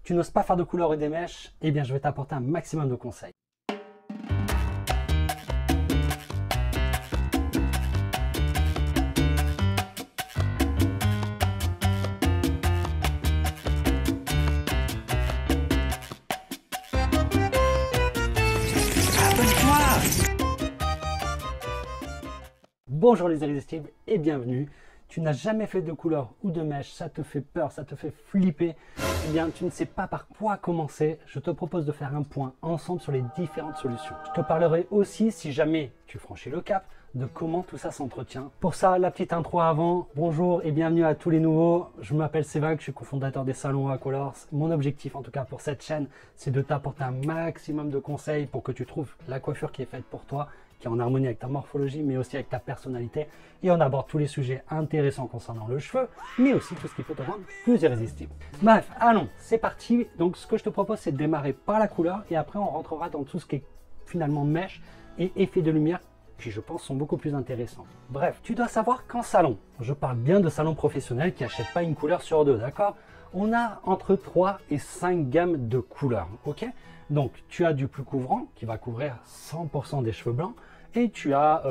Tu n'oses pas faire de couleurs et des mèches? Eh bien, je vais t'apporter un maximum de conseils. Bonjour les irrésistibles et bienvenue. Tu n'as jamais fait de couleur ou de mèche, ça te fait peur, ça te fait flipper, eh bien tu ne sais pas par quoi commencer. Je te propose de faire un point ensemble sur les différentes solutions. Je te parlerai aussi, si jamais tu franchis le cap, de comment tout ça s'entretient. Pour ça, la petite intro avant. Bonjour et bienvenue à tous les nouveaux. Je m'appelle Sévac, je suis cofondateur des salons Aquacolors. Mon objectif en tout cas pour cette chaîne, c'est de t'apporter un maximum de conseils pour que tu trouves la coiffure qui est faite pour toi, qui est en harmonie avec ta morphologie, mais aussi avec ta personnalité. Et on aborde tous les sujets intéressants concernant le cheveu, mais aussi tout ce qui peut te rendre plus irrésistible. Bref, allons, c'est parti. Donc ce que je te propose, c'est de démarrer par la couleur, et après on rentrera dans tout ce qui est finalement mèche et effet de lumière, qui je pense sont beaucoup plus intéressants. Bref, tu dois savoir qu'en salon, je parle bien de salon professionnel qui n'achète pas une couleur sur deux, d'accord? On a entre 3 et 5 gammes de couleurs, ok? Donc tu as du plus couvrant qui va couvrir 100% des cheveux blancs, et tu as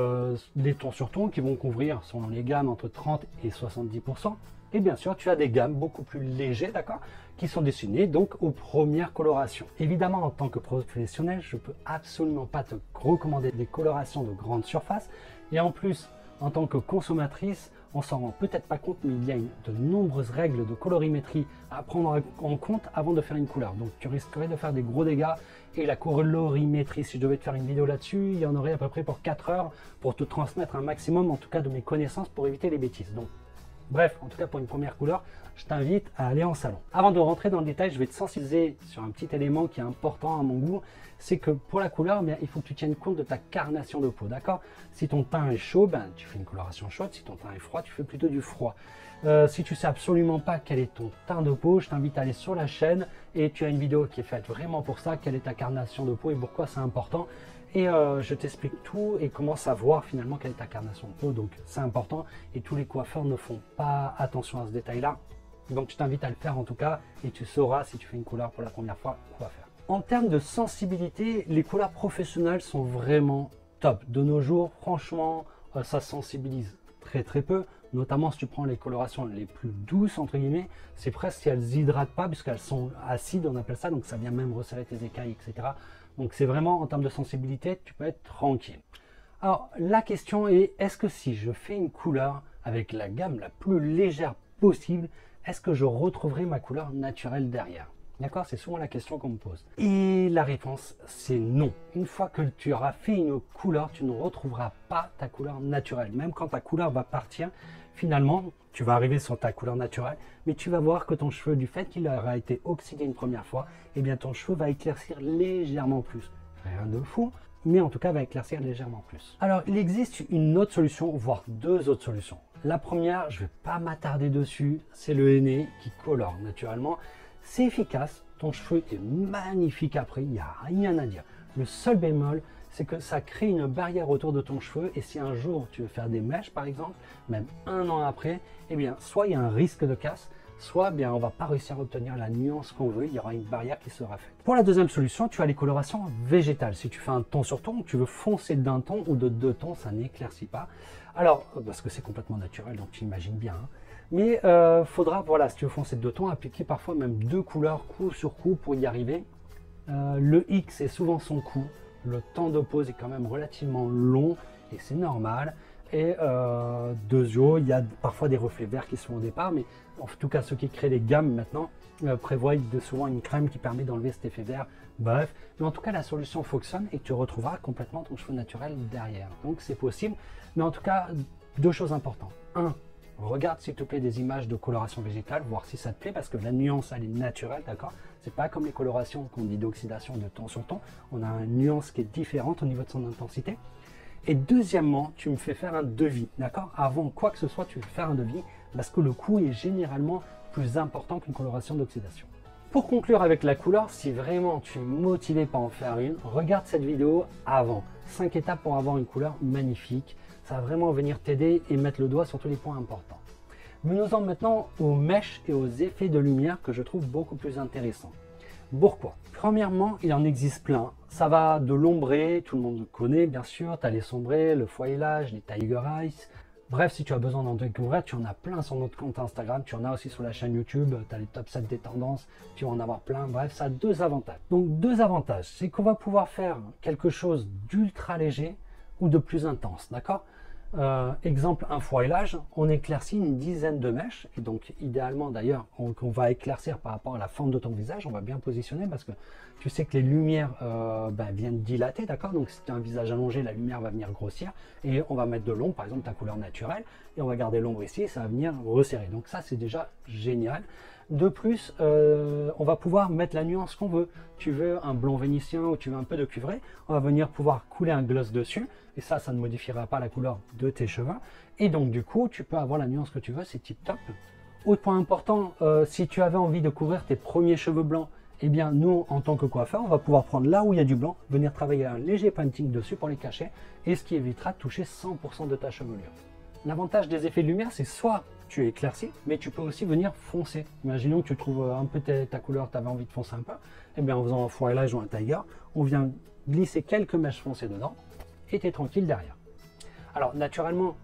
des tons sur tons qui vont couvrir, selon les gammes, entre 30 et 70%. Et bien sûr, tu as des gammes beaucoup plus légers, d'accord, qui sont destinées donc aux premières colorations. Évidemment, en tant que professionnel, je ne peux absolument pas te recommander des colorations de grande surface. Et en plus, en tant que consommatrice, on s'en rend peut-être pas compte, mais il y a de nombreuses règles de colorimétrie à prendre en compte avant de faire une couleur. Donc tu risquerais de faire des gros dégâts. Et la colorimétrie, si je devais te faire une vidéo là-dessus, il y en aurait à peu près pour 4 heures pour te transmettre un maximum, en tout cas de mes connaissances, pour éviter les bêtises. Donc, bref, en tout cas pour une première couleur, je t'invite à aller en salon. Avant de rentrer dans le détail, je vais te sensibiliser sur un petit élément qui est important à mon goût. C'est que pour la couleur, bien, il faut que tu tiennes compte de ta carnation de peau, d'accord? Si ton teint est chaud, ben, tu fais une coloration chaude. Si ton teint est froid, tu fais plutôt du froid. Si tu sais absolument pas quel est ton teint de peau, je t'invite à aller sur la chaîne et tu as une vidéo qui est faite vraiment pour ça, quelle est ta carnation de peau et pourquoi c'est important. Et je t'explique tout et comment savoir finalement quelle est ta carnation de peau. Donc c'est important et tous les coiffeurs ne font pas attention à ce détail-là. Donc je t'invite à le faire en tout cas et tu sauras si tu fais une couleur pour la première fois quoi faire. En termes de sensibilité, les couleurs professionnelles sont vraiment top. De nos jours, franchement, ça sensibilise très peu. Notamment si tu prends les colorations les plus douces, entre guillemets, c'est presque si elles n'hydratent pas, puisqu'elles sont acides, on appelle ça, donc ça vient même resserrer tes écailles, etc. Donc c'est vraiment, en termes de sensibilité, tu peux être tranquille. Alors la question est, est-ce que si je fais une couleur avec la gamme la plus légère possible, est-ce que je retrouverai ma couleur naturelle derrière? D'accord, c'est souvent la question qu'on me pose. Et la réponse, c'est non. Une fois que tu auras fait une couleur, tu ne retrouveras pas ta couleur naturelle. Même quand ta couleur va partir, finalement, tu vas arriver sur ta couleur naturelle, mais tu vas voir que ton cheveu, du fait qu'il aura été oxydé une première fois, eh bien ton cheveu va éclaircir légèrement plus. Rien de fou, mais en tout cas va éclaircir légèrement plus. Alors, il existe une autre solution, voire deux autres solutions. La première, je ne vais pas m'attarder dessus, c'est le henné qui colore naturellement. C'est efficace, ton cheveu est magnifique après, il n'y a rien à dire. Le seul bémol, c'est que ça crée une barrière autour de ton cheveu et si un jour tu veux faire des mèches par exemple, même un an après, eh bien soit il y a un risque de casse, soit bien on ne va pas réussir à obtenir la nuance qu'on veut, il y aura une barrière qui sera faite. Pour la deuxième solution, tu as les colorations végétales. Si tu fais un ton sur ton, tu veux foncer d'un ton ou de deux tons, ça n'éclaircit pas. Alors, parce que c'est complètement naturel, donc tu imagines bien. Hein. Mais faudra, voilà, si tu veux foncer de deux tons, appliquer parfois même deux couleurs coup sur coup pour y arriver. Le X est souvent son coup. Le temps de pose est quand même relativement long et c'est normal. Et deuxièmement, il y a parfois des reflets verts qui sont au départ, mais en tout cas ceux qui créent les gammes maintenant prévoient souvent une crème qui permet d'enlever cet effet vert. Bref, mais en tout cas la solution fonctionne et tu retrouveras complètement ton cheveu naturel derrière. Donc c'est possible, mais en tout cas deux choses importantes. Un, regarde s'il te plaît des images de coloration végétale, voir si ça te plaît, parce que la nuance elle est naturelle, d'accord? C'est pas comme les colorations qu'on dit d'oxydation de ton sur ton, on a une nuance qui est différente au niveau de son intensité. Et deuxièmement, tu me fais faire un devis, d'accord? Avant quoi que ce soit, tu fais faire un devis, parce que le coût est généralement plus important qu'une coloration d'oxydation. Pour conclure avec la couleur, si vraiment tu es motivé par en faire une, regarde cette vidéo avant. 5 étapes pour avoir une couleur magnifique. Ça va vraiment venir t'aider et mettre le doigt sur tous les points importants. Venons-en maintenant aux mèches et aux effets de lumière que je trouve beaucoup plus intéressants. Pourquoi? Premièrement, il en existe plein. Ça va de l'ombré, tout le monde le connaît bien sûr, tu as les sombrés, le foilage, les tiger eyes. Bref, si tu as besoin d'en découvrir, tu en as plein sur notre compte Instagram, tu en as aussi sur la chaîne YouTube, tu as les top 7 des tendances, tu vas en avoir plein. Bref, ça a deux avantages. Donc deux avantages, c'est qu'on va pouvoir faire quelque chose d'ultra léger ou de plus intense, d'accord? Exemple, un foilage, on éclaircit une dizaine de mèches, et donc idéalement d'ailleurs, on va éclaircir par rapport à la forme de ton visage, on va bien positionner parce que tu sais que les lumières viennent dilater, d'accord? Donc si tu as un visage allongé, la lumière va venir grossir, et on va mettre de l'ombre, par exemple ta couleur naturelle, et on va garder l'ombre ici, et ça va venir resserrer. Donc ça c'est déjà génial. De plus, on va pouvoir mettre la nuance qu'on veut. Tu veux un blond vénitien ou tu veux un peu de cuivré, on va venir pouvoir couler un gloss dessus, et ça ne modifiera pas la couleur de tes cheveux. Et donc du coup, tu peux avoir la nuance que tu veux, c'est tip top. Autre point important, si tu avais envie de couvrir tes premiers cheveux blancs, eh bien nous, en tant que coiffeur, on va pouvoir prendre là où il y a du blanc, venir travailler un léger painting dessus pour les cacher, et ce qui évitera de toucher 100% de ta chevelure. L'avantage des effets de lumière, c'est soit tu éclaircis, mais tu peux aussi venir foncer. Imaginons que tu trouves un peu ta couleur, tu avais envie de foncer un peu, et bien en faisant un foilage ou un tiger, on vient glisser quelques mèches foncées dedans, et tu es tranquille derrière. Alors naturellement,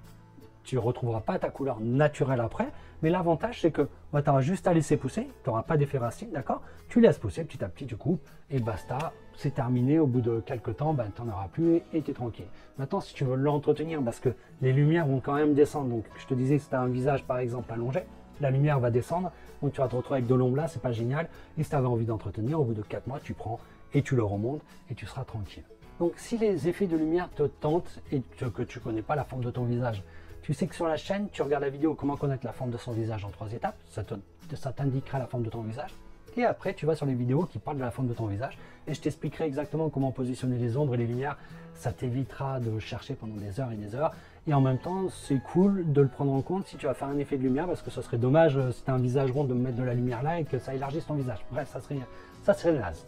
tu ne retrouveras pas ta couleur naturelle après, mais l'avantage c'est que tu auras juste à laisser pousser, tu n'auras pas d'effet racine, d'accord? Tu laisses pousser petit à petit, tu coupes, et basta, c'est terminé, au bout de quelques temps, tu n'en auras plus et tu es tranquille. Maintenant, si tu veux l'entretenir, parce que les lumières vont quand même descendre, donc je te disais que si tu as un visage par exemple allongé, la lumière va descendre, donc tu vas te retrouver avec de l'ombre là, c'est pas génial, et si tu avais envie d'entretenir, au bout de 4 mois, tu prends et tu le remontes et tu seras tranquille. Donc si les effets de lumière te tentent et que tu ne connais pas la forme de ton visage, tu sais que sur la chaîne, tu regardes la vidéo comment connaître la forme de son visage en 3 étapes, ça t'indiquera la forme de ton visage. Et après, tu vas sur les vidéos qui parlent de la forme de ton visage et je t'expliquerai exactement comment positionner les ombres et les lumières. Ça t'évitera de chercher pendant des heures et des heures. Et en même temps, c'est cool de le prendre en compte si tu vas faire un effet de lumière parce que ce serait dommage si tu as un visage rond de mettre de la lumière là et que ça élargisse ton visage. Bref, ça serait naze.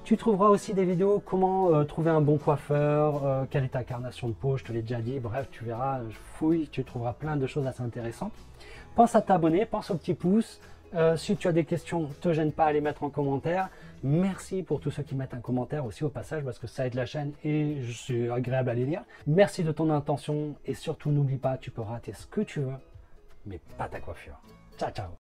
Tu trouveras aussi des vidéos comment trouver un bon coiffeur, quelle est ta carnation de peau, je te l'ai déjà dit. Bref, tu verras, fouille, tu trouveras plein de choses assez intéressantes. Pense à t'abonner, pense au petit pouce. Si tu as des questions, ne te gêne pas à les mettre en commentaire. Merci pour tous ceux qui mettent un commentaire aussi au passage parce que ça aide la chaîne et je suis agréable à les lire. Merci de ton intention et surtout n'oublie pas, tu peux rater ce que tu veux, mais pas ta coiffure. Ciao, ciao.